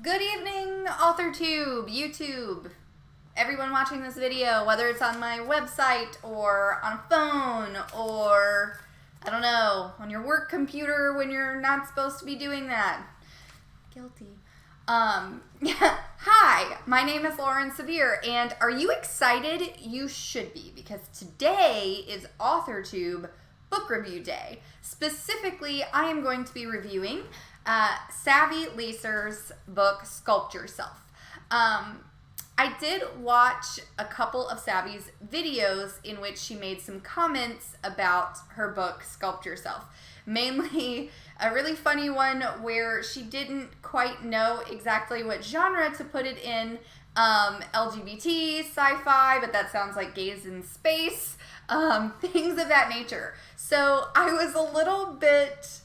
Good evening, Authortube, YouTube, everyone watching this video, whether it's on my website or on a phone or, I don't know, on your work computer when you're not supposed to be doing that. Guilty. Hi, my name is Lauren Severe, and are you excited? You should be, because today is Authortube Book Review Day. Specifically, I am going to be reviewing Savvy Lacer's book, Sculpt Yourself. I did watch a couple of Savvy's videos in which she made some comments about her book, Sculpt Yourself. Mainly a really funny one where she didn't quite know exactly what genre to put it in. LGBT, sci-fi, but that sounds like gays in space, things of that nature. So I was a little bit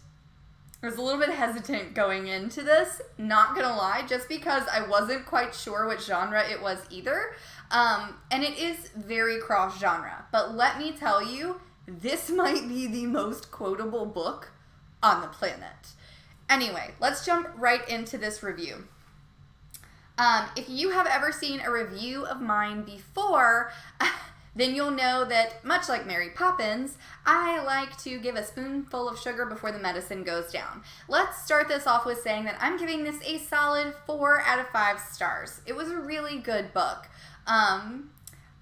hesitant going into this, not gonna lie, just because I wasn't quite sure what genre it was either. And it is very cross-genre, but let me tell you, this might be the most quotable book on the planet. Anyway, let's jump right into this review. If you have ever seen a review of mine before, then you'll know that, much like Mary Poppins, I like to give a spoonful of sugar before the medicine goes down. Let's start this off with saying that I'm giving this a solid 4 out of 5 stars. It was a really good book.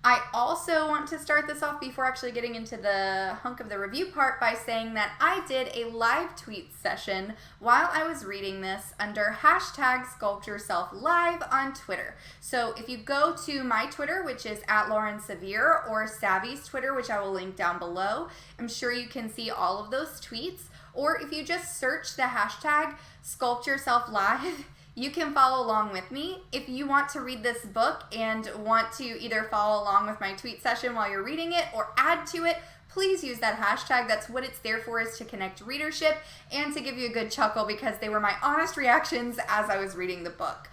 I also want to start this off before actually getting into the hunk of the review part by saying that I did a live tweet session while I was reading this under hashtag #SculptYourselfLive on Twitter. So if you go to my Twitter, which is @LaurenSevere, or Savvy's Twitter, which I will link down below, I'm sure you can see all of those tweets. Or if you just search the hashtag #SculptYourselfLive, you can follow along with me. If you want to read this book and want to either follow along with my tweet session while you're reading it or add to it, please use that hashtag. That's what it's there for, is to connect readership and to give you a good chuckle, because they were my honest reactions as I was reading the book.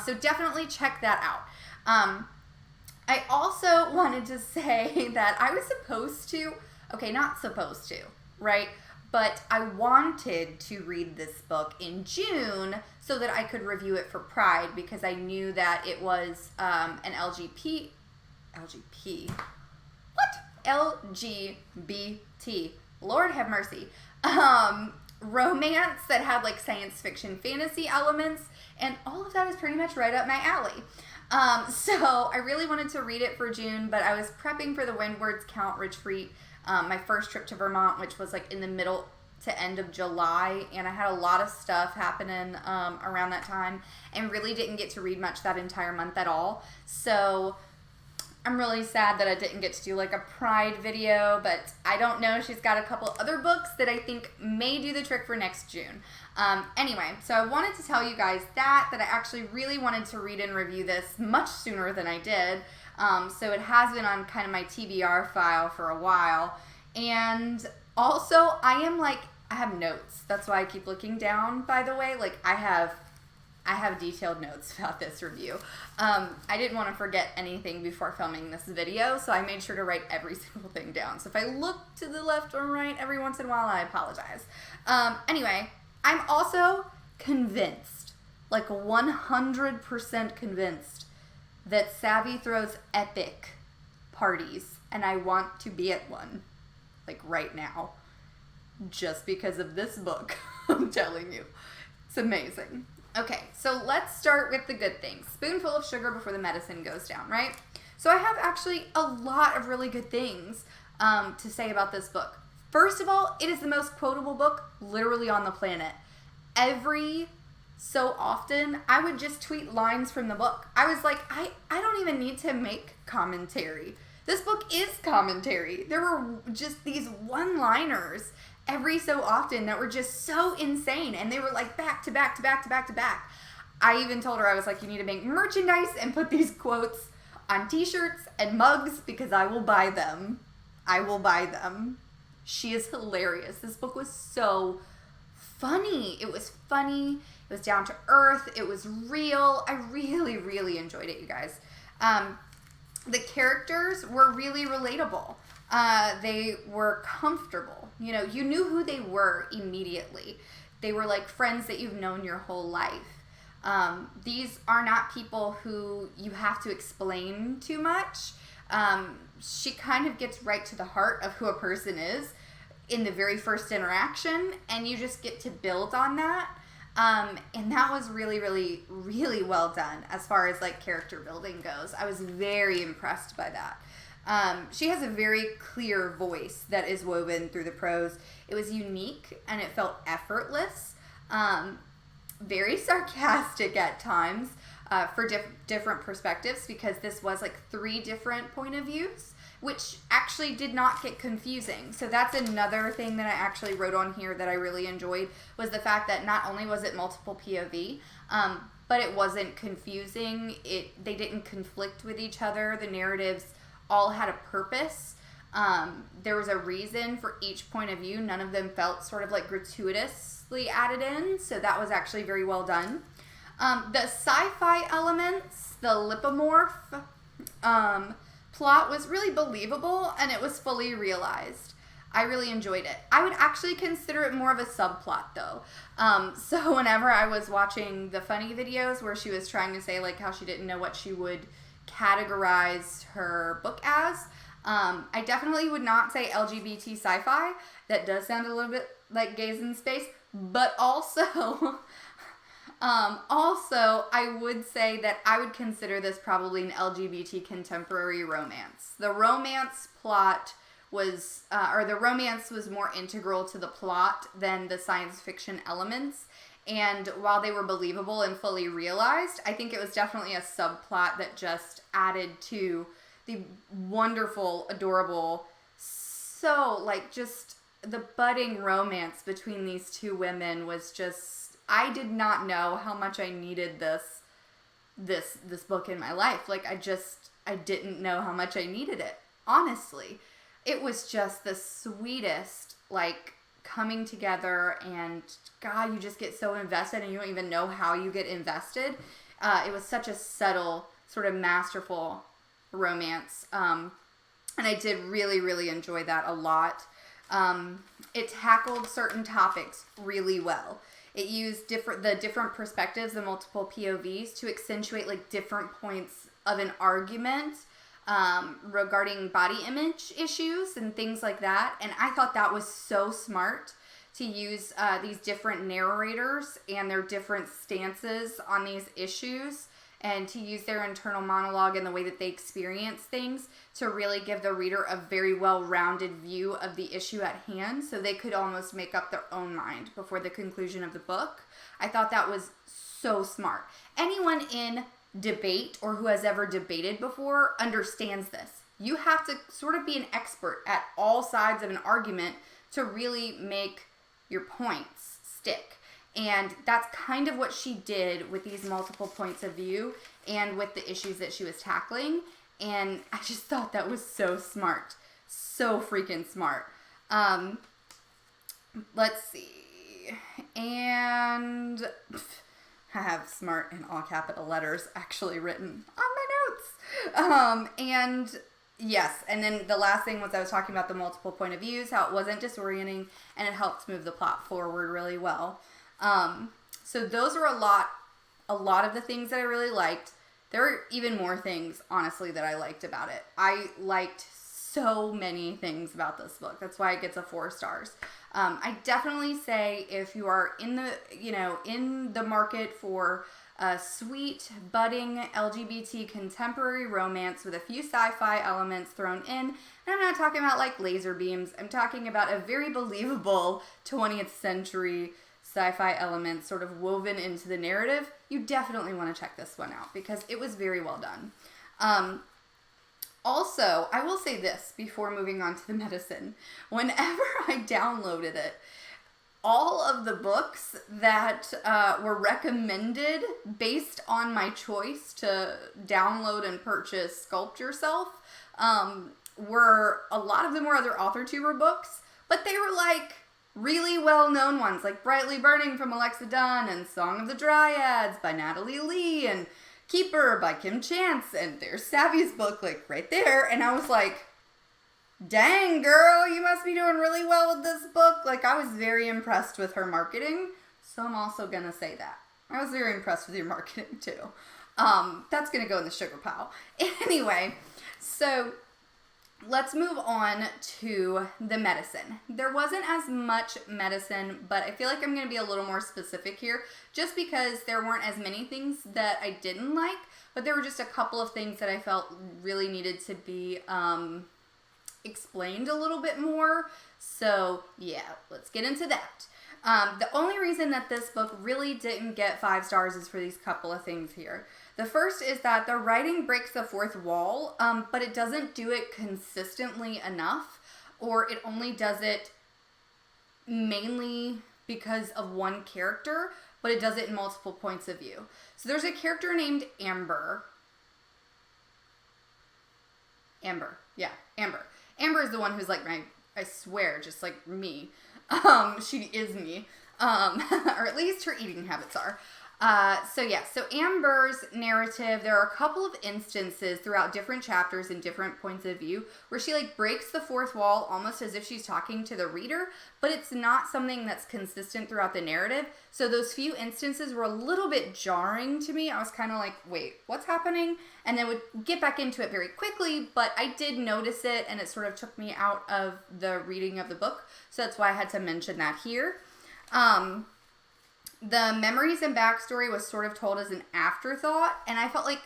So definitely check that out. I also wanted to say that I was not supposed to, right? But I wanted to read this book in June so that I could review it for Pride, because I knew that it was an LGBT, Lord have mercy, romance that had like science fiction fantasy elements, and all of that is pretty much right up my alley. So I really wanted to read it for June, but I was prepping for the Windwards Count retreat, my first trip to Vermont, which was like in the middle to end of July, and I had a lot of stuff happening around that time and really didn't get to read much that entire month at all. So I'm really sad that I didn't get to do like a Pride video, but I don't know. She's got a couple other books that I think may do the trick for next June. Anyway, so I wanted to tell you guys that I actually really wanted to read and review this much sooner than I did. So it has been on kind of my TBR file for a while. And also, I have notes. That's why I keep looking down, by the way. Like, I have detailed notes about this review. I didn't want to forget anything before filming this video, so I made sure to write every single thing down. So if I look to the left or right every once in a while, I apologize. Anyway, I'm also convinced, like 100% convinced, that Savvy throws epic parties, and I want to be at one, like right now, just because of this book. I'm telling you, it's amazing. Okay, so let's start with the good things. Spoonful of sugar before the medicine goes down, right? So I have actually a lot of really good things to say about this book. First of all, it is the most quotable book literally on the planet. Every so often, I would just tweet lines from the book. I was like, I don't even need to make commentary. This book is commentary. There were just these one-liners every so often that were just so insane, and they were like back to back to back to back to back. I even told her, I was like, you need to make merchandise and put these quotes on t-shirts and mugs, because I will buy them. I will buy them. She is hilarious. This book was so funny. It was funny. It was down to earth. It was real. I really, really enjoyed it, you guys. The characters were really relatable. They were comfortable. You know, you knew who they were immediately. They were like friends that you've known your whole life. These are not people who you have to explain too much. She kind of gets right to the heart of who a person is in the very first interaction, and you just get to build on that. And that was really, really, really well done as far as like character building goes. I was very impressed by that. She has a very clear voice that is woven through the prose. It was unique and it felt effortless. Very sarcastic at times for different perspectives, because this was like 3 different point of views, which actually did not get confusing. So that's another thing that I actually wrote on here that I really enjoyed, was the fact that not only was it multiple POV, but it wasn't confusing. They didn't conflict with each other. The narratives all had a purpose. There was a reason for each point of view. None of them felt sort of like gratuitously added in, so that was actually very well done. The sci-fi elements, the lipomorph plot was really believable, and it was fully realized. I really enjoyed it. I would actually consider it more of a subplot, though. So whenever I was watching the funny videos where she was trying to say like how she didn't know what she would categorize her book as, I definitely would not say LGBT sci-fi. That does sound a little bit like gays in space, but also I would say that I would consider this probably an LGBT contemporary romance. The romance plot was, the romance was more integral to the plot than the science fiction elements. And while they were believable and fully realized, I think it was definitely a subplot that just added to the wonderful, adorable, so like just the budding romance between these 2 women was just, I did not know how much I needed this book in my life. Like I didn't know how much I needed it. Honestly, it was just the sweetest, like, coming together, and God, you just get so invested and you don't even know how you get invested. It was such a subtle, sort of masterful romance. And I did really, really enjoy that a lot. It tackled certain topics really well. It used the different perspectives, the multiple POVs, to accentuate like different points of an argument regarding body image issues and things like that. And I thought that was so smart to use these different narrators and their different stances on these issues, and to use their internal monologue and the way that they experience things to really give the reader a very well-rounded view of the issue at hand, so they could almost make up their own mind before the conclusion of the book. I thought that was so smart. Anyone in debate or who has ever debated before understands this. You have to sort of be an expert at all sides of an argument to really make your points stick. And that's kind of what she did with these multiple points of view and with the issues that she was tackling. And I just thought that was so smart. So freaking smart. Let's see. And I have smart in all capital letters actually written on my notes. And yes, and then the last thing was I was talking about the multiple point of views, how it wasn't disorienting, and it helped move the plot forward really well. So those are a lot of the things that I really liked. There are even more things, honestly, that I liked about it. I liked so many things about this book. That's why it gets a 4 stars. I definitely say if you are in the market for a sweet, budding LGBT contemporary romance with a few sci-fi elements thrown in, and I'm not talking about like laser beams, I'm talking about a very believable 20th century sci-fi elements sort of woven into the narrative, you definitely want to check this one out because it was very well done. Also, I will say this before moving on to the medicine. Whenever I downloaded it, all of the books that were recommended based on my choice to download and purchase Sculpt Yourself were, a lot of them were other Authortuber books, but they were like really well-known ones, like Brightly Burning from Alexa Dunn, and Song of the Dryads by Natalie Lee, and Keeper by Kim Chance, and there's Savvy's book, like, right there, and I was like, dang, girl, you must be doing really well with this book. Like, I was very impressed with her marketing, so I'm also gonna say that. I was very impressed with your marketing too. That's going to go in the sugar pile. Anyway, so let's move on to the medicine. There wasn't as much medicine, but I feel like I'm going to be a little more specific here just because there weren't as many things that I didn't like, but there were just a couple of things that I felt really needed to be explained a little bit more. So yeah, let's get into that. The only reason that this book really didn't get 5 stars is for these couple of things here. The first is that the writing breaks the fourth wall, but it doesn't do it consistently enough, or it only does it mainly because of one character, but it does it in multiple points of view. So there's a character named Amber. Amber is the one who's like I swear, just like me. She is me. Or at least her eating habits are. So Amber's narrative, there are a couple of instances throughout different chapters and different points of view where she like breaks the fourth wall almost as if she's talking to the reader, but it's not something that's consistent throughout the narrative. So those few instances were a little bit jarring to me. I was kind of like, wait, what's happening? And then would get back into it very quickly, but I did notice it and it sort of took me out of the reading of the book. So that's why I had to mention that here. The memories and backstory was sort of told as an afterthought, and I felt like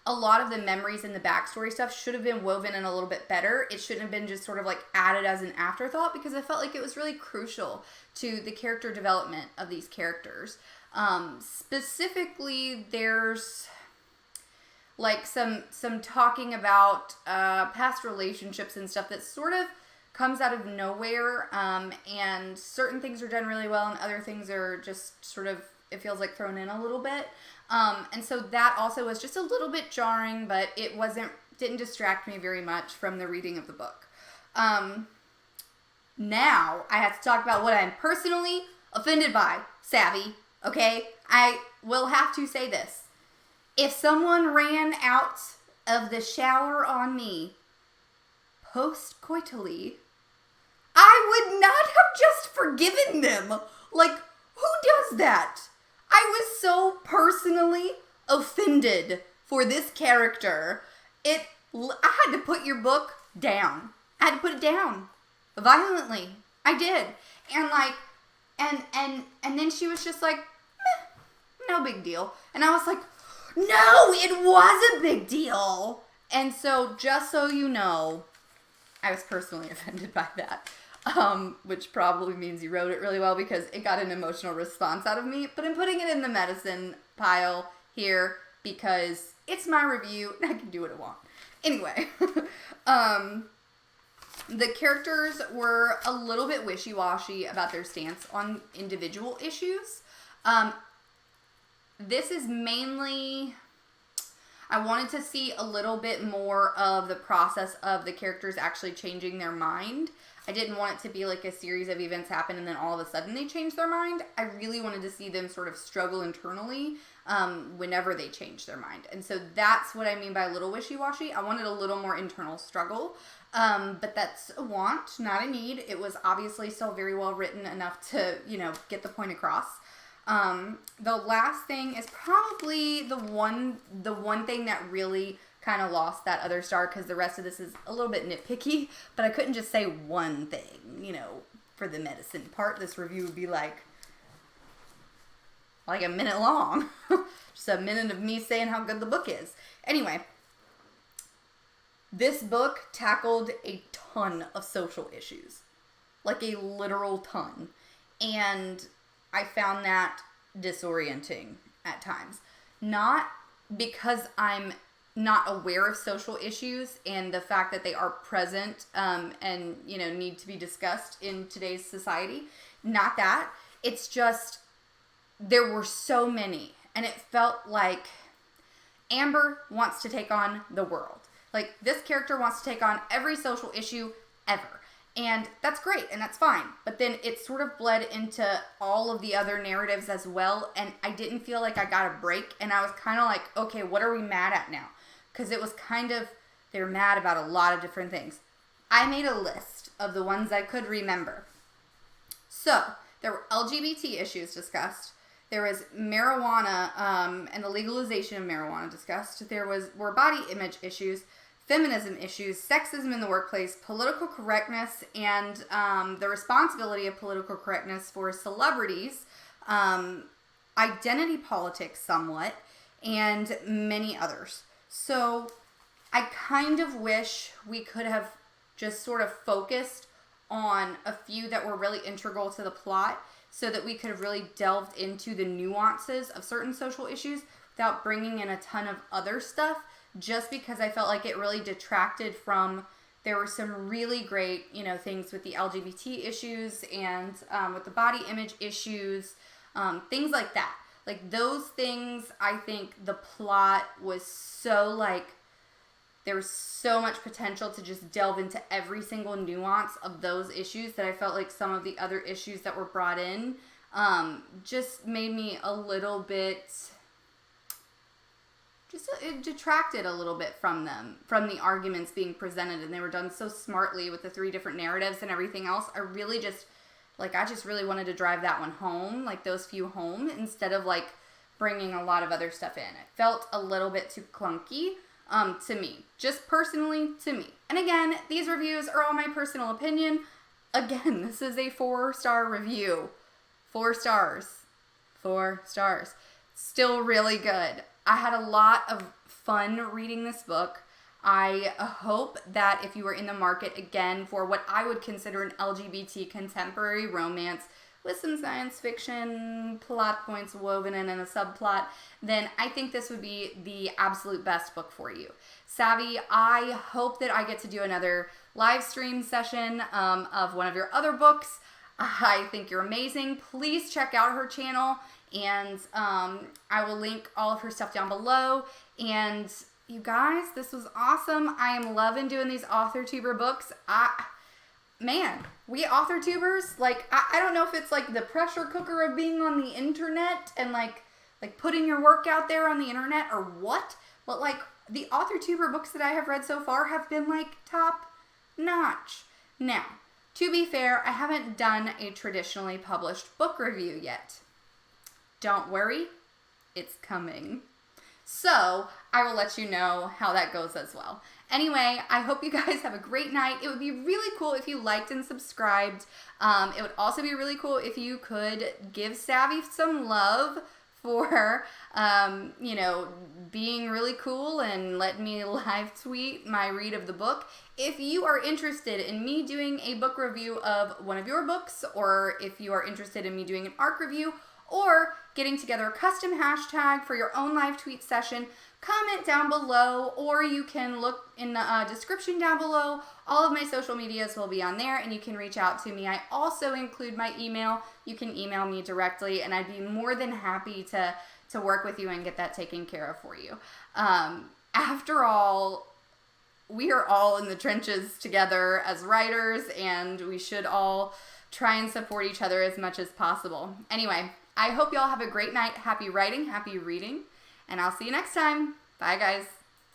a lot of the memories and the backstory stuff should have been woven in a little bit better. It shouldn't have been just sort of like added as an afterthought because I felt like it was really crucial to the character development of these characters. Specifically, there's like some talking about past relationships and stuff that sort of comes out of nowhere, and certain things are done really well and other things are just sort of, it feels like thrown in a little bit. And so that also was just a little bit jarring, but it didn't distract me very much from the reading of the book. Now I have to talk about what I'm personally offended by, Savvy, okay? I will have to say this. If someone ran out of the shower on me post-coitally, I would not have just forgiven them. Like, who does that? I was so personally offended for this character. I had to put your book down. I had to put it down violently. I did. And like, and then she was just like, no big deal. And I was like, no, it was a big deal. And so, just so you know, I was personally offended by that. Which probably means you wrote it really well because it got an emotional response out of me. But I'm putting it in the medicine pile here because it's my review and I can do what I want. Anyway, the characters were a little bit wishy-washy about their stance on individual issues. This is mainly, I wanted to see a little bit more of the process of the characters actually changing their mind. I didn't want it to be like a series of events happen and then all of a sudden they change their mind. I really wanted to see them sort of struggle internally whenever they change their mind. And so that's what I mean by a little wishy-washy. I wanted a little more internal struggle, but that's a want, not a need. It was obviously still very well written enough to, get the point across. The last thing is probably the one thing that really kind of lost that other star because the rest of this is a little bit nitpicky, but I couldn't just say one thing, for the medicine part. This review would be like a minute long. Just a minute of me saying how good the book is. Anyway, this book tackled a ton of social issues. Like a literal ton. And I found that disorienting at times. Not because I'm not aware of social issues and the fact that they are present and need to be discussed in today's society. Not that. It's just there were so many and it felt like Amber wants to take on the world. Like this character wants to take on every social issue ever. And that's great and that's fine. But then it sort of bled into all of the other narratives as well. And I didn't feel like I got a break. And I was kind of like, okay, what are we mad at now? Because it was kind of, they were mad about a lot of different things. I made a list of the ones I could remember. So, there were LGBT issues discussed. There was marijuana and the legalization of marijuana discussed. There were body image issues, feminism issues, sexism in the workplace, political correctness, and the responsibility of political correctness for celebrities, identity politics somewhat, and many others. So I kind of wish we could have just sort of focused on a few that were really integral to the plot, so that we could have really delved into the nuances of certain social issues without bringing in a ton of other stuff, just because I felt like it really detracted from, there were some really great, things with the LGBT issues and with the body image issues, things like that. Like those things, I think the plot was so there was so much potential to just delve into every single nuance of those issues that I felt like some of the other issues that were brought in just made me a little bit, it detracted a little bit from them, from the arguments being presented, and they were done so smartly with the 3 different narratives and everything else. I just really wanted to drive that one home, those few home, instead of bringing a lot of other stuff in. It felt a little bit too clunky. To me, just personally to me. And again, these reviews are all my personal opinion. Again, this is a 4-star review. 4 stars. 4 stars. Still really good. I had a lot of fun reading this book. I hope that if you are in the market again for what I would consider an LGBT contemporary romance with some science fiction plot points woven in and a subplot, then I think this would be the absolute best book for you. Savvy, I hope that I get to do another live stream session of one of your other books. I think you're amazing. Please check out her channel, and I will link all of her stuff down below. And you guys, this was awesome. I am loving doing these Authortuber books. Man, we Authortubers, I don't know if it's the pressure cooker of being on the internet and putting your work out there on the internet or what, but the Authortuber books that I have read so far have been top notch. Now, to be fair, I haven't done a traditionally published book review yet. Don't worry, it's coming. So, I will let you know how that goes as well. Anyway, I hope you guys have a great night. It would be really cool if you liked and subscribed. It would also be really cool if you could give Savvy some love for, being really cool and letting me live tweet my read of the book. If you are interested in me doing a book review of one of your books, or if you are interested in me doing an ARC review, or getting together a custom hashtag for your own live tweet session, comment down below, or you can look in the description down below. All of my social medias will be on there, and you can reach out to me. I also include my email. You can email me directly, and I'd be more than happy to work with you and get that taken care of for you. After all, we are all in the trenches together as writers, and we should all try and support each other as much as possible. Anyway, I hope you all have a great night. Happy writing, happy reading, and I'll see you next time. Bye, guys.